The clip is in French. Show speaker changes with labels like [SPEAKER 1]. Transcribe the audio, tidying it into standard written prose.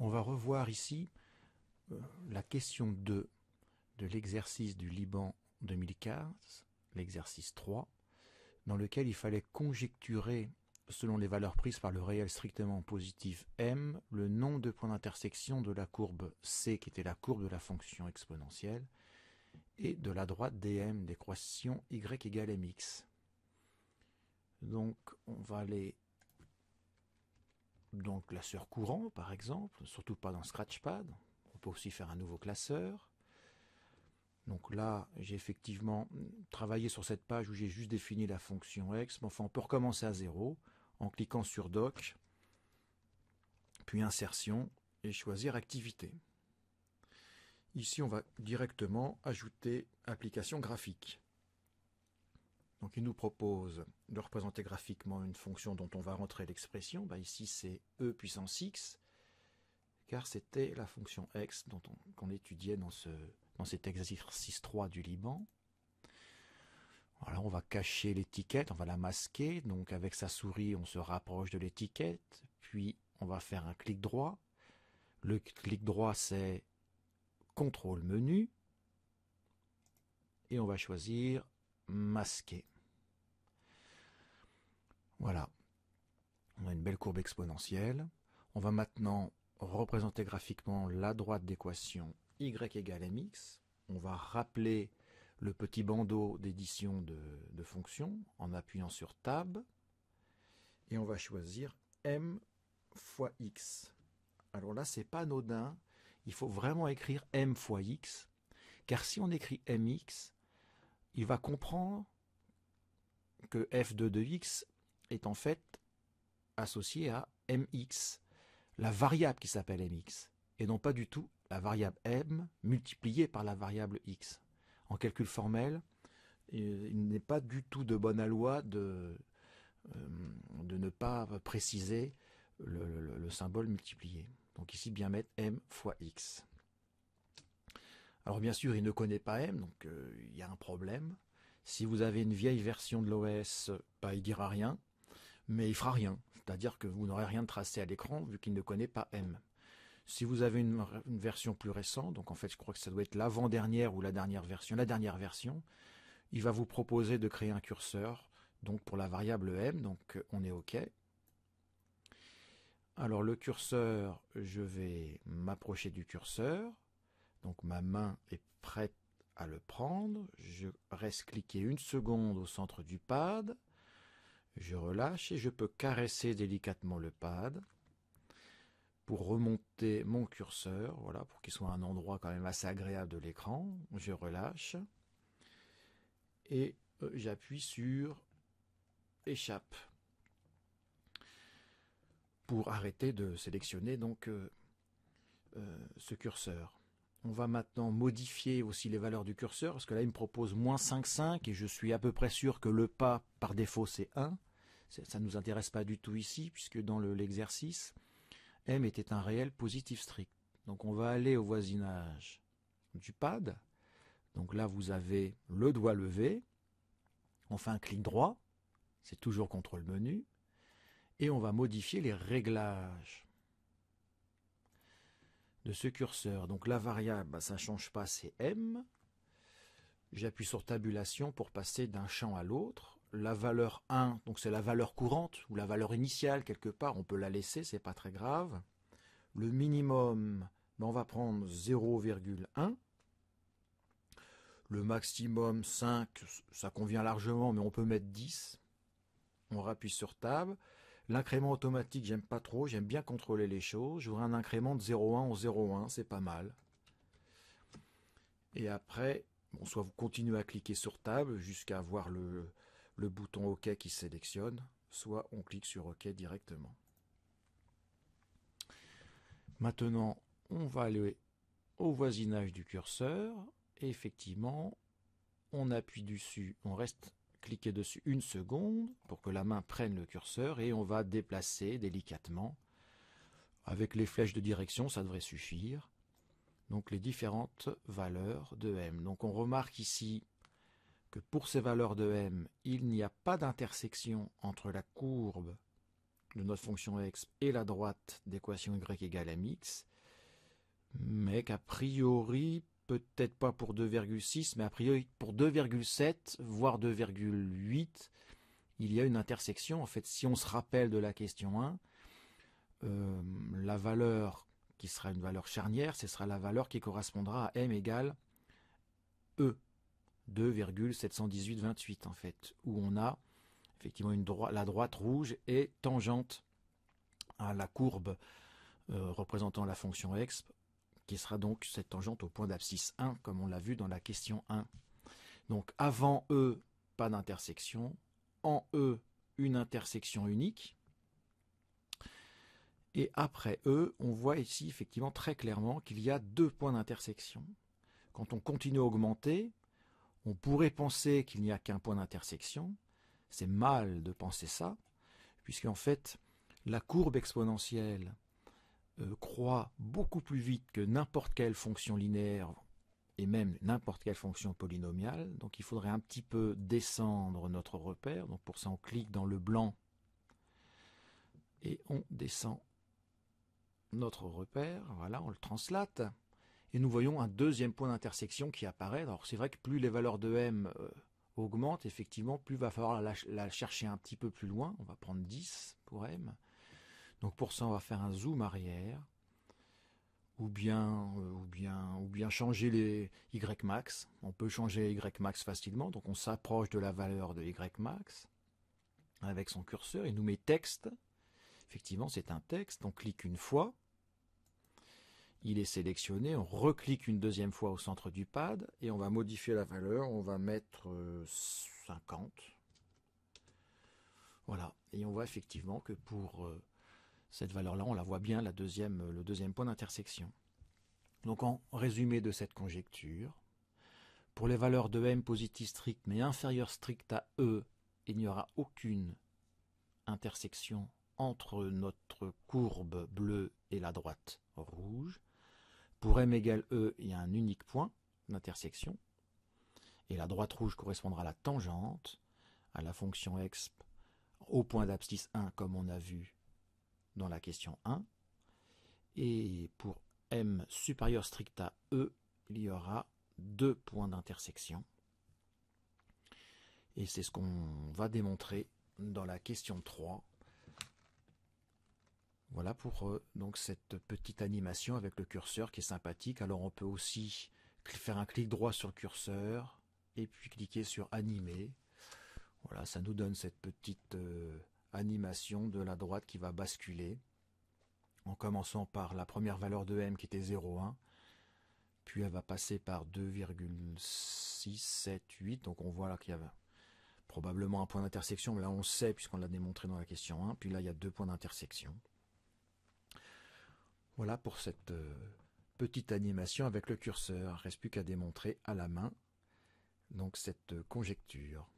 [SPEAKER 1] On va revoir ici la question 2 de l'exercice du Liban 2015, l'exercice 3, dans lequel il fallait conjecturer, selon les valeurs prises par le réel strictement positif m, le nombre de points d'intersection de la courbe c, qui était la courbe de la fonction exponentielle, et de la droite dm d'équation y égale mx. Donc on va aller dans classeur courant par exemple, surtout pas dans Scratchpad. On peut aussi faire un nouveau classeur. Donc là, j'ai effectivement travaillé sur cette page où j'ai juste défini la fonction x, mais enfin on peut recommencer à 0 en cliquant sur Doc, puis Insertion et choisir Activité. Ici, on va directement ajouter Application graphique. Donc il nous propose de représenter graphiquement une fonction dont on va rentrer l'expression. Ici, c'est e puissance x, car c'était la fonction x qu'on étudiait dans cet exercice 3 du Liban. Voilà, on va cacher l'étiquette, on va la masquer. Donc avec sa souris, on se rapproche de l'étiquette. Puis on va faire un clic droit. Le clic droit, c'est contrôle menu. Et on va choisir masquer. Voilà. On a une belle courbe exponentielle. On va maintenant représenter graphiquement la droite d'équation y égale mx. On va rappeler le petit bandeau d'édition de fonctions en appuyant sur Tab. Et on va choisir m fois x. Alors là, c'est pas anodin. Il faut vraiment écrire m fois x. Car si on écrit mx, il va comprendre que f2 de x est en fait associé à mx, la variable qui s'appelle mx, et non pas du tout la variable m multipliée par la variable x. En calcul formel, il n'est pas du tout de bonne loi de ne pas préciser le symbole multiplié. Donc ici, bien mettre m fois x. Alors bien sûr, il ne connaît pas m, donc il y a un problème. Si vous avez une vieille version de l'OS, il dira rien, mais il fera rien. C'est-à-dire que vous n'aurez rien de tracé à l'écran vu qu'il ne connaît pas m. Si vous avez une version plus récente, donc en fait je crois que ça doit être l'avant-dernière ou la dernière version, il va vous proposer de créer un curseur donc pour la variable m, donc on est OK. Alors le curseur, je vais m'approcher du curseur, donc ma main est prête à le prendre, je reste cliquer une seconde au centre du pad, je relâche et je peux caresser délicatement le pad pour remonter mon curseur, voilà, pour qu'il soit à un endroit quand même assez agréable de l'écran. Je relâche et j'appuie sur Échappe pour arrêter de sélectionner donc ce curseur. On va maintenant modifier aussi les valeurs du curseur, parce que là il me propose moins 5,5 et je suis à peu près sûr que le pas par défaut c'est 1. Ça ne nous intéresse pas du tout ici, puisque dans l'exercice, m était un réel positif strict. Donc on va aller au voisinage du pad. Donc là vous avez le doigt levé. On fait un clic droit. C'est toujours contrôle menu. Et on va modifier les réglages de ce curseur. Donc la variable, ça ne change pas, c'est m. J'appuie sur tabulation pour passer d'un champ à l'autre. La valeur 1, donc c'est la valeur courante, ou la valeur initiale quelque part, on peut la laisser, c'est pas très grave. Le minimum, on va prendre 0,1. Le maximum 5, ça convient largement, mais on peut mettre 10. On rappuie sur Tab. L'incrément automatique, j'aime pas trop, j'aime bien contrôler les choses. J'aurai un incrément de 0,1 en 0,1, c'est pas mal. Et après, soit vous continuez à cliquer sur Tab jusqu'à avoir le bouton OK qui sélectionne, soit on clique sur OK directement. Maintenant, on va aller au voisinage du curseur et effectivement, on appuie dessus, on reste cliqué dessus une seconde pour que la main prenne le curseur et on va déplacer délicatement. Avec les flèches de direction, ça devrait suffire. Donc les différentes valeurs de m. Donc on remarque ici que pour ces valeurs de m, il n'y a pas d'intersection entre la courbe de notre fonction x et la droite d'équation y égale mx. mais qu'a priori, peut-être pas pour 2,6, mais a priori pour 2,7, voire 2,8, il y a une intersection. En fait, si on se rappelle de la question 1, la valeur qui sera une valeur charnière, ce sera la valeur qui correspondra à m égale E, 2,71828 en fait, où on a effectivement la droite rouge est tangente à la courbe représentant la fonction exp, qui sera donc cette tangente au point d'abscisse 1, comme on l'a vu dans la question 1. Donc avant E, pas d'intersection. En E, une intersection unique. Et après E, on voit ici effectivement très clairement qu'il y a deux points d'intersection. Quand on continue à augmenter, on pourrait penser qu'il n'y a qu'un point d'intersection. C'est mal de penser ça, puisqu'en fait, la courbe exponentielle croît beaucoup plus vite que n'importe quelle fonction linéaire et même n'importe quelle fonction polynomiale. Donc il faudrait un petit peu descendre notre repère. Donc pour ça, on clique dans le blanc et on descend notre repère. Voilà, on le translate. Et nous voyons un deuxième point d'intersection qui apparaît. Alors c'est vrai que plus les valeurs de m augmentent, effectivement, plus il va falloir la chercher un petit peu plus loin. On va prendre 10 pour m. Donc pour ça, on va faire un zoom arrière, ou bien changer les y max. On peut changer les y max facilement, donc on s'approche de la valeur de y max avec son curseur. Il nous met texte. Effectivement, c'est un texte. On clique une fois. Il est sélectionné. On reclique une deuxième fois au centre du pad et on va modifier la valeur. On va mettre 50. Voilà. Et on voit effectivement que pour cette valeur-là, on la voit bien, le deuxième point d'intersection. Donc en résumé de cette conjecture, pour les valeurs de m positif strict mais inférieur strict à E, il n'y aura aucune intersection entre notre courbe bleue et la droite rouge. Pour m égale E, il y a un unique point d'intersection. Et la droite rouge correspondra à la tangente, à la fonction exp au point d'abscisse 1 comme on a vu dans la question 1. Et pour m supérieur strict à E, il y aura deux points d'intersection. Et c'est ce qu'on va démontrer dans la question 3. Voilà pour donc cette petite animation avec le curseur qui est sympathique. Alors on peut aussi faire un clic droit sur le curseur et puis cliquer sur animer. Voilà, ça nous donne cette petite animation de la droite qui va basculer en commençant par la première valeur de m qui était 0,1, puis elle va passer par 2,678, donc on voit là qu'il y avait probablement un point d'intersection, mais là on le sait puisqu'on l'a démontré dans la question 1, puis là il y a deux points d'intersection. Voilà pour cette petite animation avec le curseur, il ne reste plus qu'à démontrer à la main donc cette conjecture.